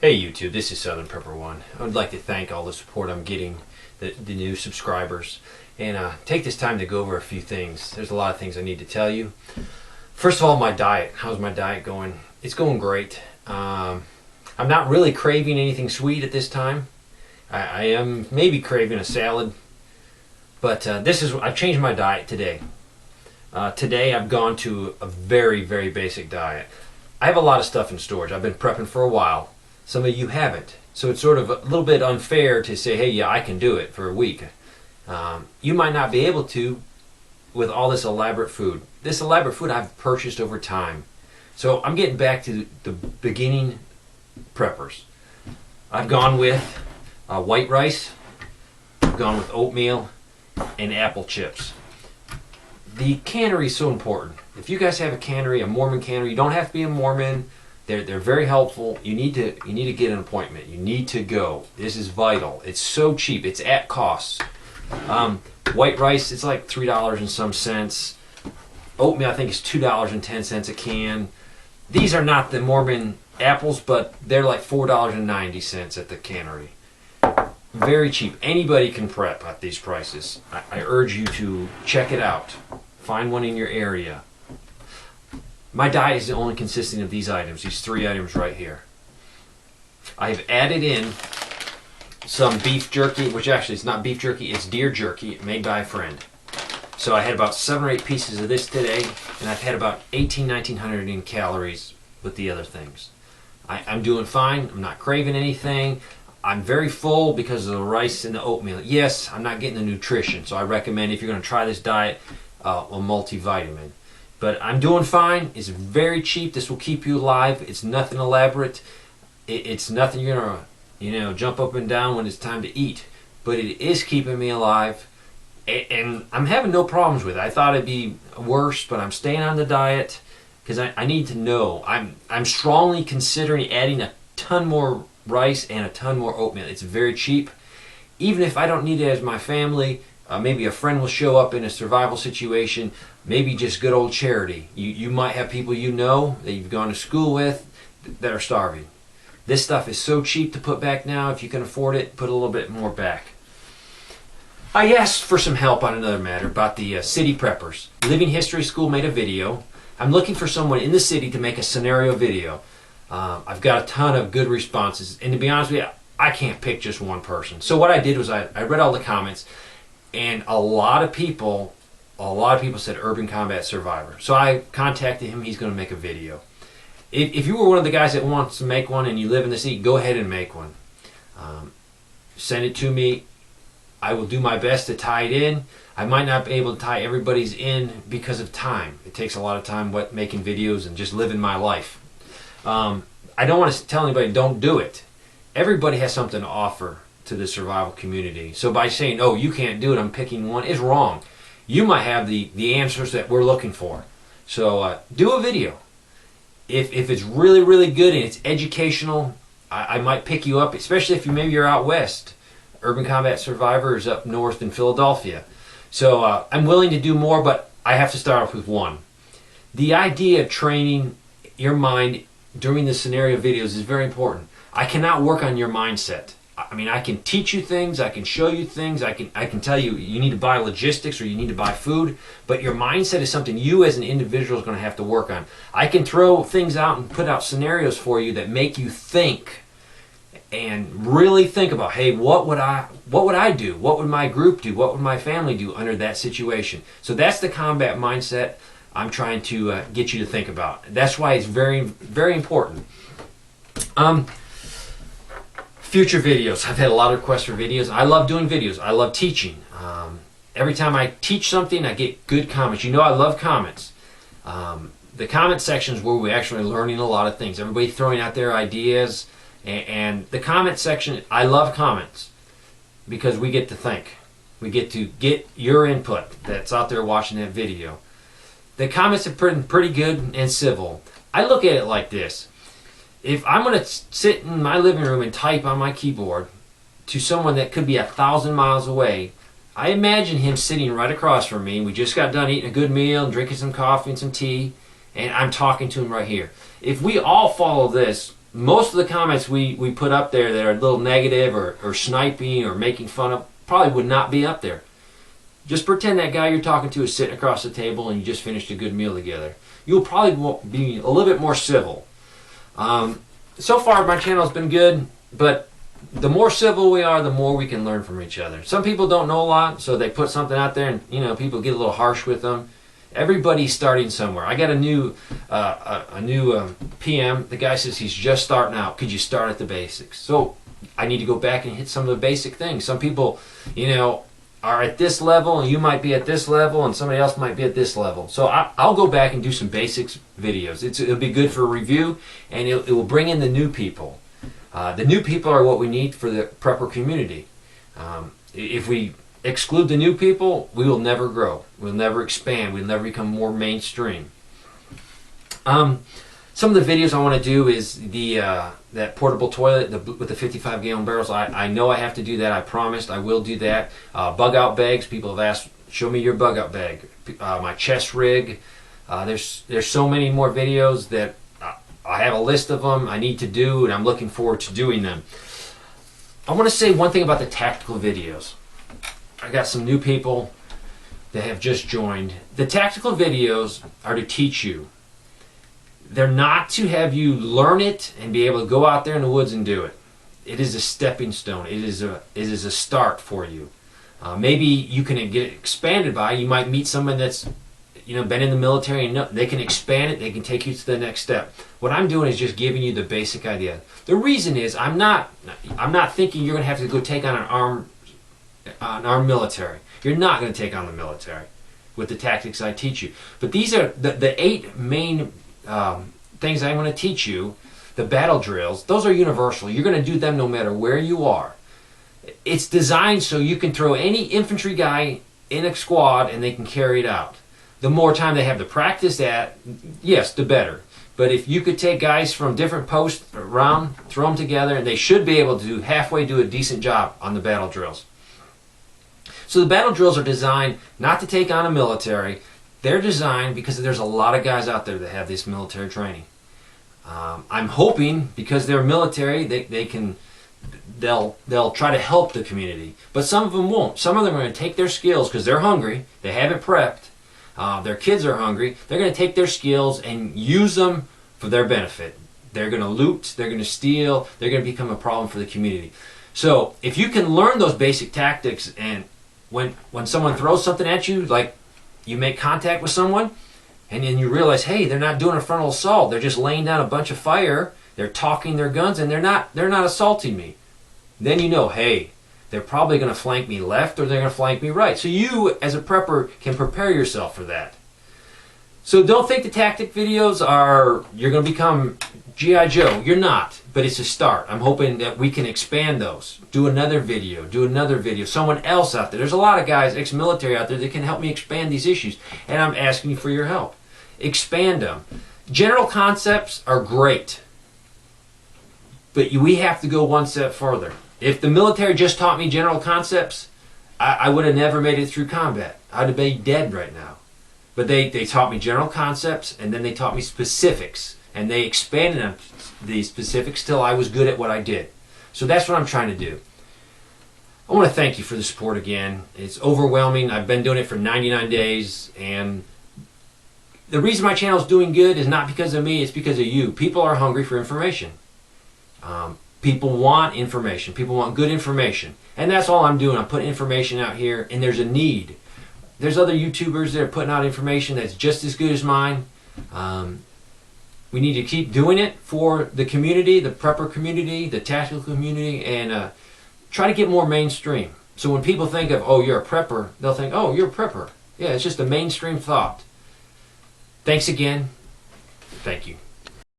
Hey YouTube, this is Southern Prepper One. I would like to thank all the support I'm getting, the new subscribers, and take this time to go over a few things. There's a lot of things I need to tell you. First of all, my diet. How's my diet going? It's going great. I'm not really craving anything sweet at this time. I am maybe craving a salad, but I've changed my diet today. Today I've gone to a very, very basic diet. I have a lot of stuff in storage. I've been prepping for a while. Some of you haven't. So it's sort of a little bit unfair to say, hey, yeah, I can do it for a week. You might not be able to with all this elaborate food. This elaborate food I've purchased over time. So I'm getting back to the beginning preppers. I've gone with white rice. I've gone with oatmeal and apple chips. The cannery is so important. If you guys have a cannery, a Mormon cannery, you don't have to be a Mormon. They're very helpful. You need to get an appointment. You need to go. This is vital. It's so cheap. It's at cost. White rice, it's like $3 and some cents. Oatmeal, I think, is $2.10 a can. These are not the Mormon apples, but they're like $4.90 at the cannery. Very cheap. Anybody can prep at these prices. I urge you to check it out. Find one in your area. My diet is only consisting of these items, these three items right here. I've added in some beef jerky, which actually is not beef jerky, it's deer jerky made by a friend. So I had about 7 or 8 pieces of this today, and I've had about 1900 in calories with the other things. I'm doing fine. I'm not craving anything. I'm very full because of the rice and the oatmeal. Yes, I'm not getting the nutrition, so I recommend if you're going to try this diet, a multivitamin. But I'm doing fine. It's very cheap. This will keep you alive. It's nothing elaborate. It's nothing you're gonna, jump up and down when it's time to eat. But it is keeping me alive, and I'm having no problems with it. I thought it'd be worse, but I'm staying on the diet because I need to know. I'm strongly considering adding a ton more rice and a ton more oatmeal. It's very cheap. Even if I don't need it as my family, maybe a friend will show up in a survival situation. Maybe just good old charity. You might have people you know that you've gone to school with that are starving. This stuff is so cheap to put back now. If you can afford it, put a little bit more back. I asked for some help on another matter about the city preppers. Living History School made a video. I'm looking for someone in the city to make a scenario video. I've got a ton of good responses. And to be honest with you, I can't pick just one person. So what I did was I read all the comments, and a lot of people said Urban Combat Survivor. So I contacted him. He's going to make a video. If you were one of the guys that wants to make one and you live in the city, go ahead and make one. Send it to me. I will do my best to tie it in. I might not be able to tie everybody's in because of time. It takes a lot of time making videos and just living my life. I don't want to tell anybody don't do it. Everybody has something to offer to the survival community. So by saying, oh, you can't do it, I'm picking one, is wrong. You might have the answers that we're looking for. So do a video. If it's really, really good and it's educational, I might pick you up, especially if maybe you're out west. Urban Combat Survivor is up north in Philadelphia. So I'm willing to do more, but I have to start off with one. The idea of training your mind during the scenario videos is very important. I cannot work on your mindset. I mean, I can teach you things, I can show you things, I can tell you you need to buy logistics or you need to buy food, but your mindset is something you as an individual is going to have to work on. I can throw things out and put out scenarios for you that make you think and really think about, hey, what would I do? What would my group do? What would my family do under that situation? So that's the combat mindset I'm trying to get you to think about. That's why it's very, very important. Future videos. I've had a lot of requests for videos. I love doing videos. I love teaching. Every time I teach something, I get good comments. You know I love comments. The comment section is where we're actually learning a lot of things. Everybody throwing out their ideas. And the comment section, I love comments because we get to think. We get to get your input that's out there watching that video. The comments have been pretty good and civil. I look at it like this. If I'm going to sit in my living room and type on my keyboard to someone that could be 1,000 miles away, I imagine him sitting right across from me. We just got done eating a good meal and drinking some coffee and some tea, and I'm talking to him right here. If we all follow this most of the comments we put up there that are a little negative or sniping or making fun of probably would not be up there. Just pretend that guy you're talking to is sitting across the table and you just finished a good meal together. You'll probably be a little bit more civil. So far my channel has been good, but the more civil we are, the more we can learn from each other. Some people don't know a lot, so they put something out there and, you know, people get a little harsh with them. Everybody's starting somewhere. I got a new PM. The guy says he's just starting out. Could you start at the basics? So I need to go back and hit some of the basic things. Some people, you know, are at this level, and you might be at this level, and somebody else might be at this level. So I'll go back and do some basics videos. It'll be good for review, and it will bring in the new people. The new people are what we need for the prepper community. If we exclude the new people, we will never grow. We'll never expand. We'll never become more mainstream. Some of the videos I want to do is that portable toilet with the 55-gallon barrels. I know I have to do that. I promised I will do that. Bug out bags. People have asked, show me your bug out bag. My chest rig. There's so many more videos that I have a list of them I need to do, and I'm looking forward to doing them. I want to say one thing about the tactical videos. I got some new people that have just joined. The tactical videos are to teach you. They're not to have you learn it and be able to go out there in the woods and do it. It is a stepping stone. It is a start for you. Maybe you can get expanded by. You might meet someone that's, you know, been in the military and they can expand it. They can take you to the next step. What I'm doing is just giving you the basic idea. The reason is I'm not thinking you're going to have to go take on an armed military. You're not going to take on the military with the tactics I teach you. But these are the 8 main things I'm going to teach you. The battle drills, those are universal. You're going to do them no matter where you are. It's designed so you can throw any infantry guy in a squad and they can carry it out. The more time they have to practice at, yes, the better. But if you could take guys from different posts around, throw them together, and they should be able to halfway do a decent job on the battle drills. So the battle drills are designed not to take on a military. They're designed because there's a lot of guys out there that have this military training. I'm hoping because they're military, they'll try to help the community. But some of them won't. Some of them are going to take their skills because they're hungry. They haven't prepped. Their kids are hungry. They're going to take their skills and use them for their benefit. They're going to loot. They're going to steal. They're going to become a problem for the community. So if you can learn those basic tactics, and when someone throws something at you, like you make contact with someone, and then you realize, hey, they're not doing a frontal assault. They're just laying down a bunch of fire. They're talking their guns, and they're not assaulting me. Then you know, hey, they're probably going to flank me left or they're going to flank me right. So you, as a prepper, can prepare yourself for that. So don't think the tactic videos are, you're going to become G.I. Joe. You're not, but it's a start. I'm hoping that we can expand those. Do another video, someone else out there. There's a lot of guys, ex-military out there that can help me expand these issues, and I'm asking you for your help. Expand them. General concepts are great, but we have to go one step further. If the military just taught me general concepts, I would have never made it through combat. I'd have been dead right now. But they taught me general concepts, and then they taught me specifics, and they expanded on the specifics till I was good at what I did. So that's what I'm trying to do. I want to thank you for the support again. It's overwhelming. I've been doing it for 99 days, and the reason my channel is doing good is not because of me, it's because of you. People are hungry for information. People want information. People want good information. And that's all I'm doing. I'm putting information out here, and there's a need. There's other YouTubers that are putting out information that's just as good as mine. We need to keep doing it for the community, the prepper community, the tactical community, and try to get more mainstream. So when people think of, oh, you're a prepper, they'll think, oh, you're a prepper. Yeah, it's just a mainstream thought. Thanks again. Thank you.